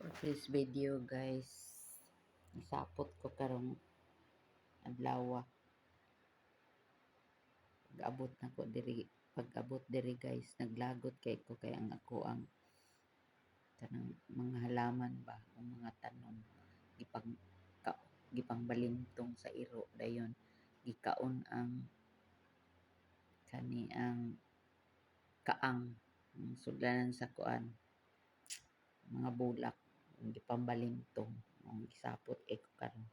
For this video guys, isapot ko karong adlaw. Pag-abot diri guys, naglagot kay ko kay ang ako ang kanang mga halaman ba o mga tanom gipang gipang balintong sa iro dayon gikaon ang kani ang kaang sudlanan sa kuan mga bulak gipambalintong gisapot kay ko karon.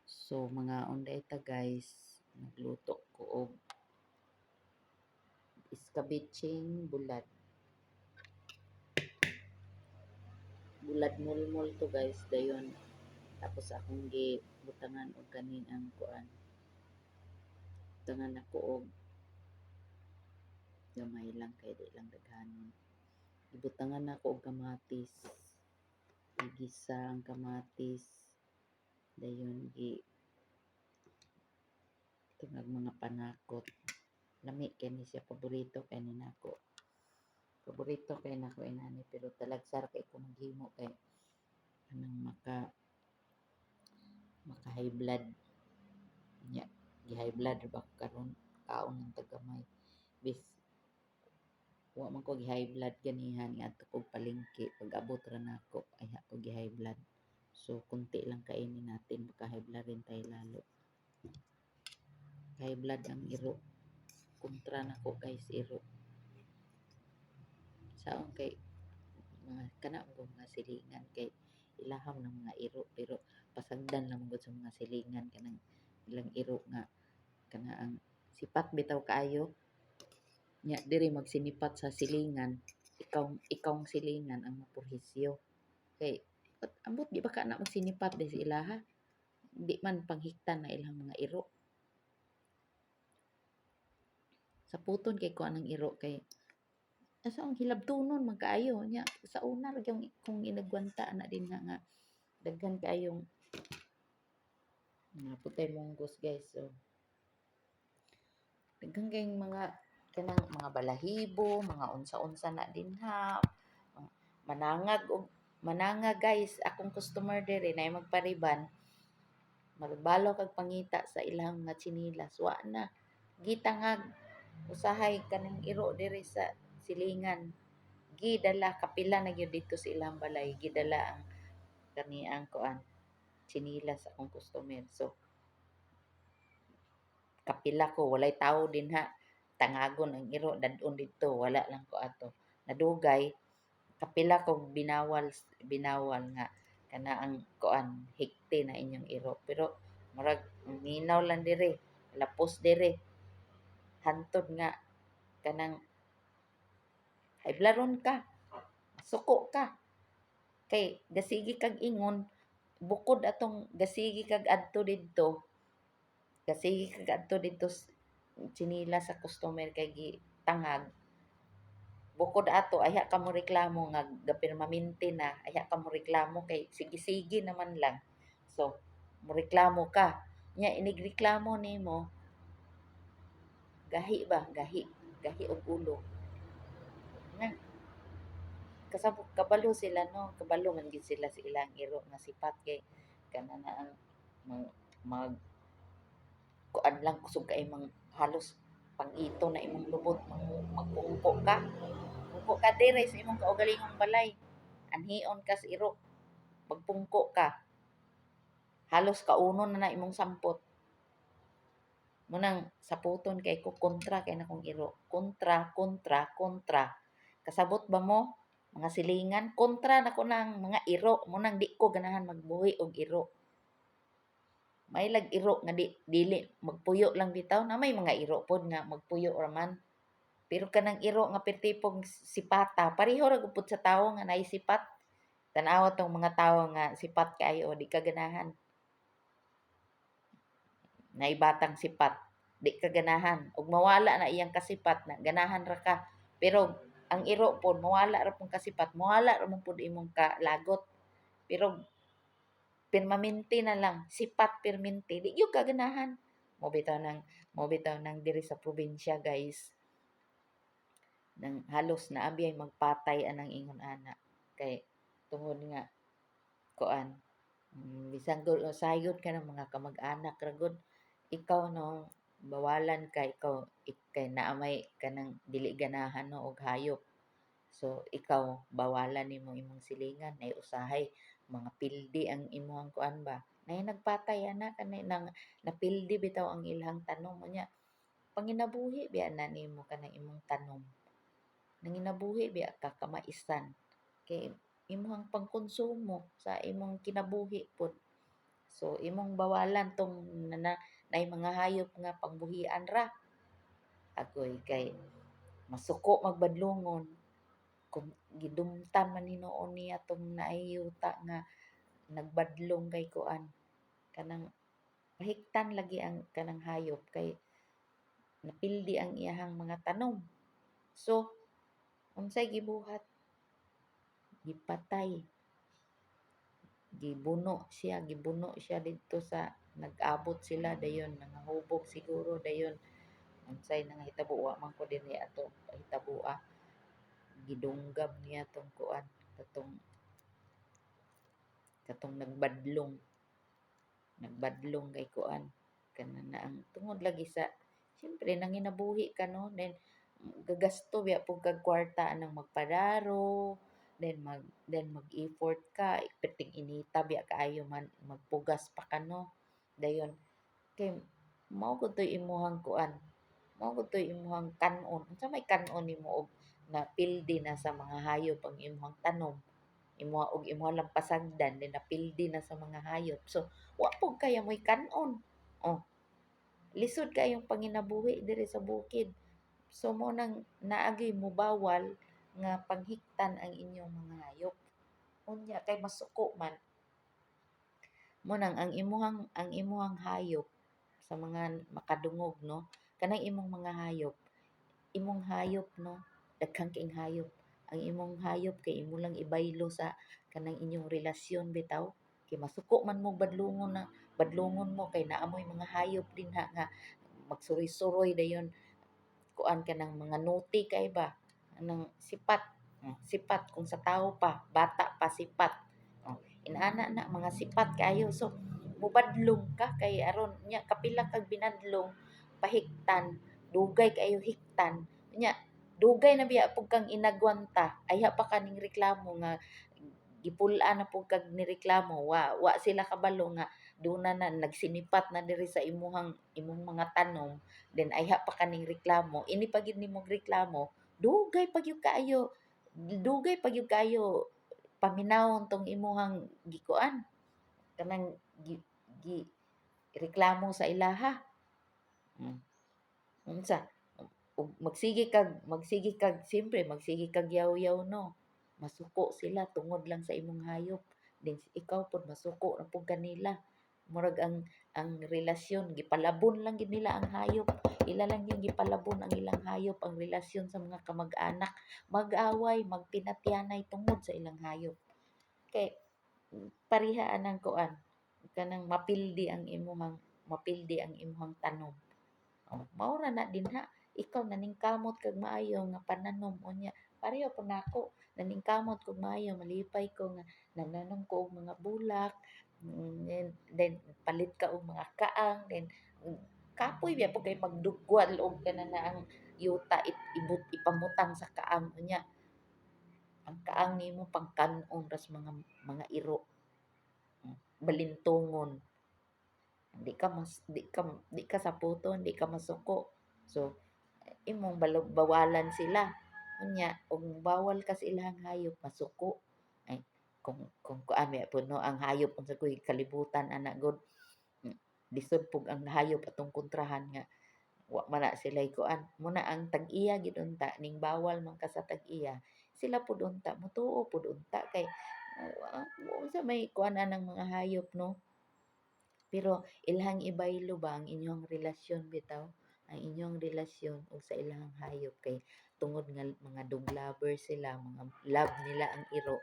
So mga unday ta guys, nagluto ko og iskabitsing bulad mulmul to guys dayon. Tapos akong gibutangan og kanin ang kuan, butangan ako og gamay lang kay di lang daghanon. Ibutangan ako og kamatis, igisa ang kamatis dayon tungag mga panakot. Lami kay ni siya, paborito kay ni nako. Paborito kay nako inani, pero talagsar kay ko maghimo kay anang maka high blood nya. Gi high blood ba ko karon, kaon ng tagamay. Bis wa man ko gi high blood ganihan ngadto kog palengke, pag abot ra nako ay ko gi high blood. So kunti lang kainin natin, baka high blood rin tayo lalo. High blood ang iro. Kontra nako guys iro. Saon kay mga kana mo mga silingan kay ilaham ng mga iro, pero pasagdan lang gud sa mga silingan kanang ilang iro nga kana ang sipat bitaw kaayo nya diri magsinipat sa silingan, ikaw silingan ang mapurhisyo kay ambot di ba ka na magsinipat di sa ilaha, di man panghiktan na ilang mga iro. Sa puton kay ko anang iro kay asa ang hilabtunon man kaayo nya sa una ra yung kung inagwanta na din nga daghan kaayong putay monggos guys. So daghan kayong mga kanang mga balahibo, mga unsa-unsa na dinha. Manangag guys, akong customer dire na magpariban. Magbalo kag pangita sa ilang nga tsinilas, wa na gitangag usahay kanang iro dire sa silingan. Gidala kapila na gyud dito sa ilang balay, gidala ang kani ang kuan tsinilas akong customer. So kapila ko, walay tawo dinha, tangagon ang iro dadon dito, wala lang ko ato. Nadugay kapila ko binawal nga kana ang kuan hikti na inyong iro, pero murag minaw lang dire, lapos dire, hantod nga kanang haiblaron ka, suko ka kay gasigi kag ingon, bukod atong gasigi kag adto didto tsinilas sa customer kay gitangag, bukod ato ayha ka mo reklamo nga gapirmaminti na, ayha ka mo reklamo kay sige-sige naman lang. So moreklamo ka nya, inigreklamo nimo gahi og ulo nga kasabot kabalo sila no, kabalo man gid sila sa ilang iro nga sipat kay kana na ang mag kuan lang kusog kay mang halos pang-ito na imong lubot, magpungko ka dire sa imong kaugalingong balay, anhion ka sa iro, magpungko ka, halos kaunon na imong sampot. Munang saputon kay ko kontra kay na kong iro, kontra. Kasabot ba mo mga silingan, kontra na ko ng mga iro, munang di ko ganahan magbuhi og iro. May lag iro nga dili magpuyo lang bitaw, na may mga iro pod nga magpuyo raman. Pero kanang iro nga pertipong sipata, pareho ra gud sa tawo nga naisipat. Tan-awa tong mga tawo nga sipat kaayo di ka ganahan. Naibatang sipat, di ka ganahan. Ug mawala na iyang kasipat na ganahan ra ka. Pero ang iro pod mawala ra pong kasipat, mawala ra pud imong kalagot. Pero permanente na lang, sipat permanente, di yung kaganahan. Mo bitaw nang diri sa probinsya guys. Nang halos na abiyay magpatay anang ingon ana kay tungod nga kuan, bisan gud sayod ka ng mga kamag-anak ra gud, ikaw 'no, bawalan ka ikaw kay naa may kanang dili ganahan 'no og hayop. So, ikaw bawalan nimo imong silingan nay usahay mga pildi ang imong kuan ba, nay nagpatay ana kanay nang napildi bitaw ang ilang tanom unya panginabuhi biya na nimo kanang imong tanom. Nanginabuhi biya ka kamaisan kay imong pangkonsumo sa imong kinabuhi pod. So, imong bawalan 'tong nay mga hayop nga pangbuhian ra. Agoy kay masuko magbadlongon kung gidumtan man hinuon niya 'tong naay yuta nga nagbadlong kay kuan, kanang pahiktan lagi ang kanang hayop kay napildi ang iyahang mga tanom. So, unsay gibuhat? Gipatay, gibuno siya didto sa nag-abot sila dayon nangahubog siguro dayon unsay nangahitabo wa man ko dinhi ato hitabo gidunggab niya tong kuan katong nagbadlong kay kuan kana na ang tungod lagi sa siyempre nanginabuhi ka no then gagasto biya pug kag kwarta anang magpadaro then mag-effort ka perting inita biya kaayo man magpugas pa ka no dayon kay mao gud toy imuhang kuan mao gud toy imuhang kan-on unsa may kan-on nimo og napildi na sa mga hayop ang imong tanom imuha lang pasagdan then napildi na sa mga hayop so wa pud kaya mo'y kan-on oh lisod kayong panginabuhi diri sa bukid so mo nang naagi mo bawal nga panghiktan ang inyong mga hayop unya kay masuko man mo nang ang imuhang hayop sa mga makadungog no kanang imong hayop no daghang kaing hayop ang imong hayop kay imo lang ibaylo sa kanang inyong relasyon bitaw kay masuko man mo badlongon mo kay naa mo'y mga hayop dinha nga magsuroy-suroy dayon kuan ka ng mga naughty kay ba anang sipat kung sa tao pa bata pa sipat inana na mga sipat kaayo so mubadlong ka kay aron nya kapila kag binadlong pahiktan dugay kaayo hiktan nya dugay na biya pug kang inagwanta ayha pa kaning reklamo nga gipul-an na pug kag nireklamo wa sila kabalo nga duna na nagsinipat na diri sa imong mga tanom then ayha pa kaning reklamo ini pa gid nimong reklamo dugay pa gyud kaayo paminawon tong imuhang gikuan kanang gi reklamo sa ilaha hmm. Unsa ug magsige kag siyempre magsige kag yaw-yaw no masuko sila tungod lang sa imong hayop then ikaw pod masuko na pud kanila murag ang relasyon gipalabon lang gid nila ang hayop ila lang yung gipalabon ang ilang hayop ang relasyon sa mga kamag-anak mag-away magpinatyanay tungod sa ilang hayop kay pareha anang kuan kanang mapildi ang imuhang tanom mao ra na dinha ikaw naningkamot kag maayo nga pananom unya pareho po nako naningkamot kog maayo malipay ko nga nananom ko og mga bulak then palit ka og mga kaang then kapoy biya pud kay magdugwal og kana na ang yuta ipamutang sa kaang unya ang kaang nimo pangkan-on ras mga iro balintongon di ka saputon di ka masuko so imong bawalan sila unya og bawal ka sa ilang hayop masuko ay kung kuan pud no ang hayop unsa koy kalibutan ana gud lisod pug ang hayop atong kontrahan nga wa man na sila'y kuan muna ang tag-iya gid unta ning bawal man ka sa tag-iya sila pud unta motuo pud unta kay unsa may kuan anang mga hayop no pero ilhang ibaylo ba ang inyong relasyon bitaw ang inyong relasyon ug sa ilahang hayop kay tungod nga mga dog lover sila mga love nila ang iro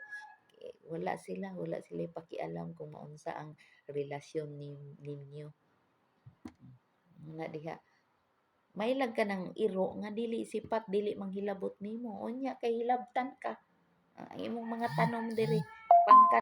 wala sila pakialam kung maunsa ang relasyon ninyo na diha mailag ka ng iro nga dili sipat dili manghilabot nimo unya kay hilabtan ka ang imong mga tanom diri pangkat